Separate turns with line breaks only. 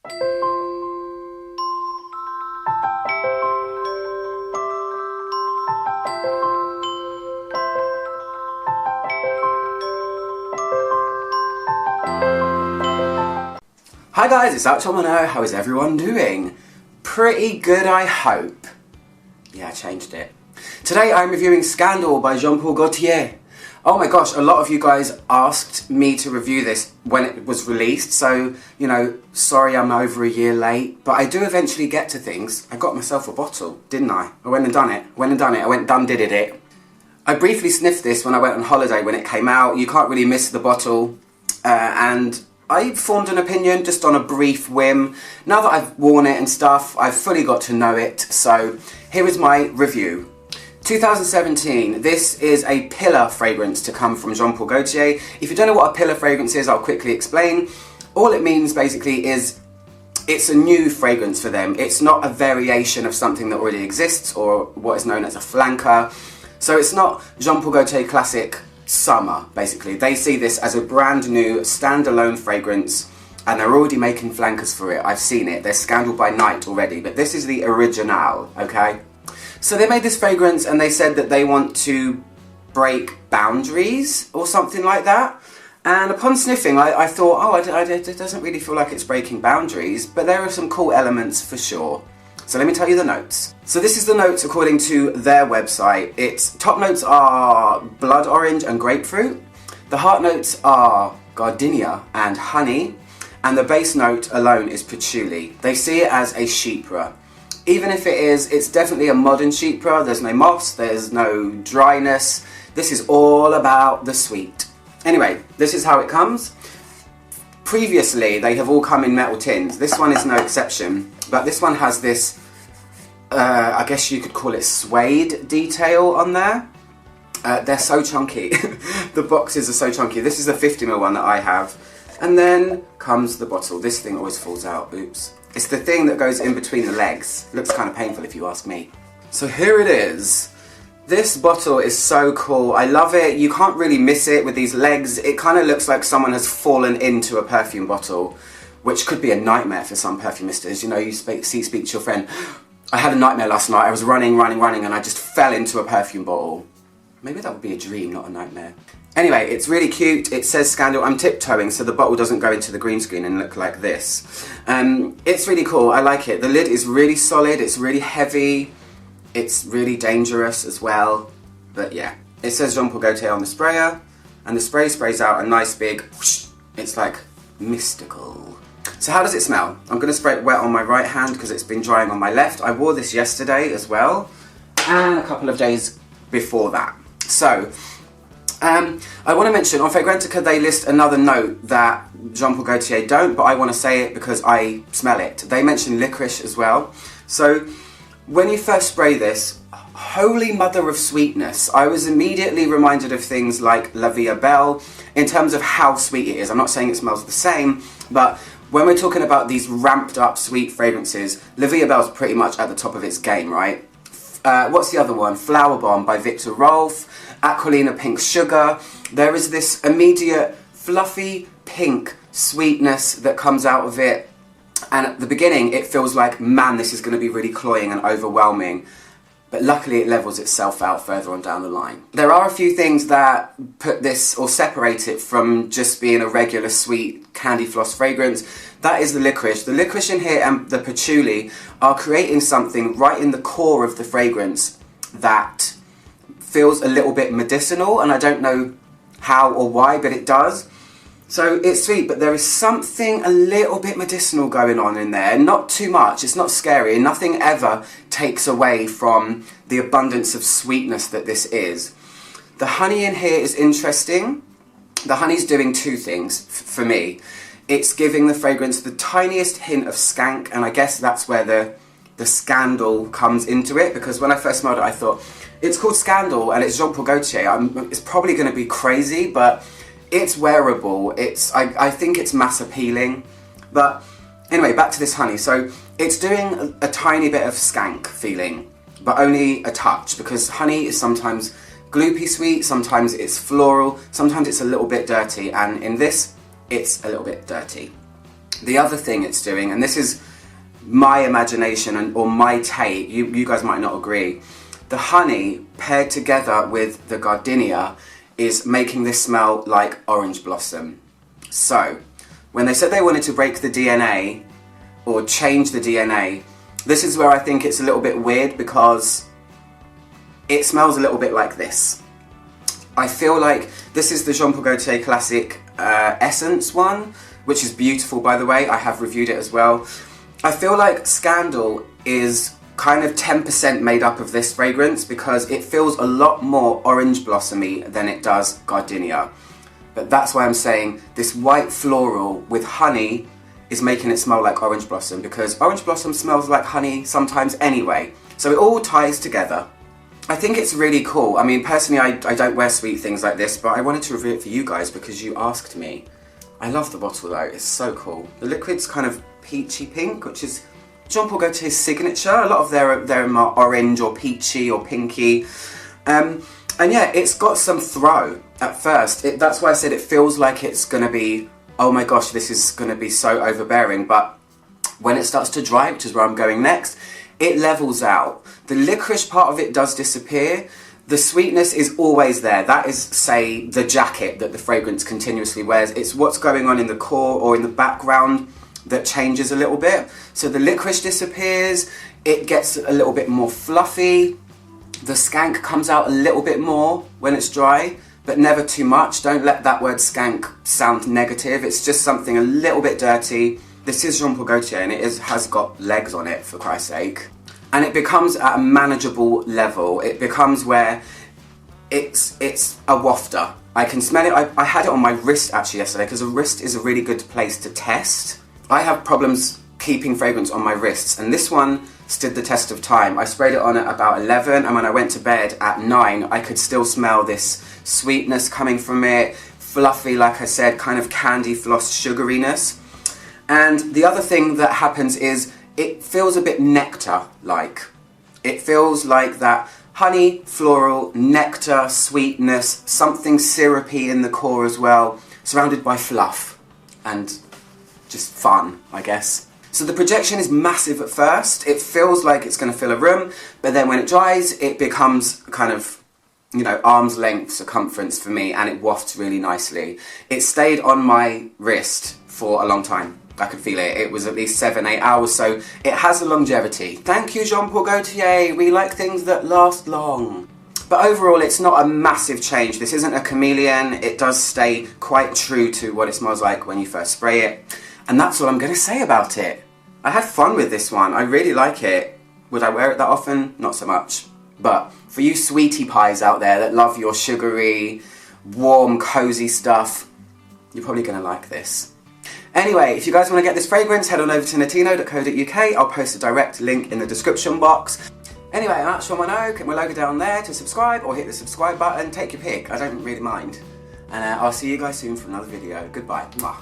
Hi guys, it's Mono. How is everyone doing? Pretty good, I hope. Yeah, I changed it. Today I'm reviewing Scandal by Gaultier. Oh my gosh, a lot of you guys asked me to review this when it was released, so, you know, sorry I'm over a year late, but I do eventually get to things. I got myself a bottle, didn't I? I went and done it. Did it. I briefly sniffed this when I went on holiday when it came out. You can't really miss the bottle, and I formed an opinion just on a brief whim. Now that I've worn it and stuff, I've fully got to know it, so here is my review. 2017, this is a pillar fragrance to come from Gaultier. If you don't know what a pillar fragrance is, I'll quickly explain. All it means basically is it's a new fragrance for them. It's not a variation of something that already exists or what is known as a flanker. So it's not Gaultier Classic Summer, basically. They see this as a brand new standalone fragrance and they're already making flankers for it. I've seen it. They're Scandal by Night already, but this is the original, okay? So they made this fragrance and they said that they want to break boundaries or something like that. And upon sniffing, I thought, oh, it doesn't really feel like it's breaking boundaries, but there are some cool elements for sure. So let me tell you the notes. So this is the notes according to their website. Its top notes are blood orange and grapefruit. The heart notes are gardenia and honey. And the base note alone is patchouli. They see it as a chypre. Even if it is, it's definitely a modern chypre. There's no moss, there's no dryness. This is all about the sweet. Anyway, this is how it comes. Previously, they have all come in metal tins. This one is no exception, but this one has this, I guess you could call it suede detail on there. They're so chunky. The boxes are so chunky. This is a 50ml one that I have. And then comes the bottle. This thing always falls out, oops. It's the thing that goes in between the legs. Looks kind of painful if you ask me. So here it is. This bottle is so cool. I love it. You can't really miss it with these legs. It kind of looks like someone has fallen into a perfume bottle, which could be a nightmare for some perfumistas. You know, you speak to your friend. I had a nightmare last night. I was running, and I just fell into a perfume bottle. Maybe that would be a dream, not a nightmare. Anyway, it's really cute. It says Scandal. I'm tiptoeing so the bottle doesn't go into the green screen and look like this. It's really cool. I like it. The lid is really solid. It's really heavy. It's really dangerous as well. But yeah, it says Gaultier on the sprayer, and the spray sprays out a nice big whoosh. It's like mystical. So how does it smell? I'm going to spray it wet on my right hand because it's been drying on my left. I wore this yesterday as well, and a couple of days before that. So, I want to mention, on Fragrantica they list another note that Gaultier don't, but I want to say it because I smell it. They mention licorice as well. So, when you first spray this, holy mother of sweetness, I was immediately reminded of things like La Vie Belle in terms of how sweet it is. I'm not saying it smells the same, but when we're talking about these ramped up sweet fragrances, La Vie Belle's pretty much at the top of its game, right? What's the other one? Flower Bomb by Victor Rolf, Aquilina Pink Sugar. There is this immediate fluffy pink sweetness that comes out of it. And at the beginning, it feels like, man, this is going to be really cloying and overwhelming. But luckily, it levels itself out further on down the line. There are a few things that put this or separate it from just being a regular sweet candy floss fragrance. That is the licorice. The licorice in here and the patchouli are creating something right in the core of the fragrance that feels a little bit medicinal, and I don't know how or why, but it does. So it's sweet, but there is something a little bit medicinal going on in there. Not too much, it's not scary. Nothing ever takes away from the abundance of sweetness that this is. The honey in here is interesting. The honey's doing two things for me. It's giving the fragrance the tiniest hint of skank, and I guess that's where the Scandal comes into it, because when I first smelled it I thought, it's called Scandal and it's Gaultier. It's probably going to be crazy, but it's wearable. I think it's mass appealing. But anyway, back to this honey. So it's doing a tiny bit of skank feeling, but only a touch, because honey is sometimes gloopy sweet, sometimes it's floral, sometimes it's a little bit dirty, and in this, it's a little bit dirty. The other thing it's doing, and this is my imagination or my take, you guys might not agree, the honey paired together with the gardenia is making this smell like orange blossom. So, when they said they wanted to break the DNA or change the DNA, this is where I think it's a little bit weird because it smells a little bit like this. I feel like this is the Jean Paul Gaultier Classic Essence one, which is beautiful, by the way. I have reviewed it as well. I feel like Scandal is kind of 10% made up of this fragrance because it feels a lot more orange blossomy than it does gardenia. But that's why I'm saying this white floral with honey is making it smell like orange blossom, because orange blossom smells like honey sometimes anyway. So it all ties together. I think it's really cool. I mean, personally, I don't wear sweet things like this, but I wanted to review it for you guys because you asked me. I love the bottle though, it's so cool. The liquid's kind of peachy pink, which is Jean Paul Gaultier's signature. A lot of them are orange or peachy or pinky. And yeah, it's got some throw at first. That's why I said it feels like it's going to be, oh my gosh, this is going to be so overbearing. But when it starts to dry, which is where I'm going next, it levels out. The licorice part of it does disappear. The sweetness is always there. That is, say, the jacket that the fragrance continuously wears. It's what's going on in the core or in the background that changes a little bit. So the licorice disappears, it gets a little bit more fluffy, the skank comes out a little bit more when it's dry, but never too much. Don't let that word skank sound negative, it's just something a little bit dirty. This is Jean Paul Gaultier and it has got legs on it, for Christ's sake. And it becomes at a manageable level. It becomes where it's a wafter. I can smell it. I had it on my wrist actually yesterday because the wrist is a really good place to test. I have problems keeping fragrance on my wrists, and this one stood the test of time. I sprayed it on at about 11, and when I went to bed at 9, I could still smell this sweetness coming from it, fluffy, like I said, kind of candy floss sugariness. And the other thing that happens is it feels a bit nectar-like. It feels like that honey, floral, nectar, sweetness, something syrupy in the core as well, surrounded by fluff and just fun, I guess. So the projection is massive at first. It feels like it's going to fill a room, but then when it dries, it becomes kind of, you know, arm's length circumference for me, and it wafts really nicely. It stayed on my wrist for a long time. I could feel it. It was at least 7-8 hours, so it has a longevity. Thank you, Jean Paul Gaultier. We like things that last long. But overall, it's not a massive change. This isn't a chameleon. It does stay quite true to what it smells like when you first spray it. And that's all I'm going to say about it. I had fun with this one. I really like it. Would I wear it that often? Not so much. But for you sweetie pies out there that love your sugary, warm, cozy stuff, you're probably going to like this. Anyway, if you guys want to get this fragrance, head on over to natino.co.uk. I'll post a direct link in the description box. Anyway, I'm at Sean Mano. Click my logo down there to subscribe, or hit the subscribe button. Take your pick. I don't really mind. And I'll see you guys soon for another video. Goodbye. Mwah.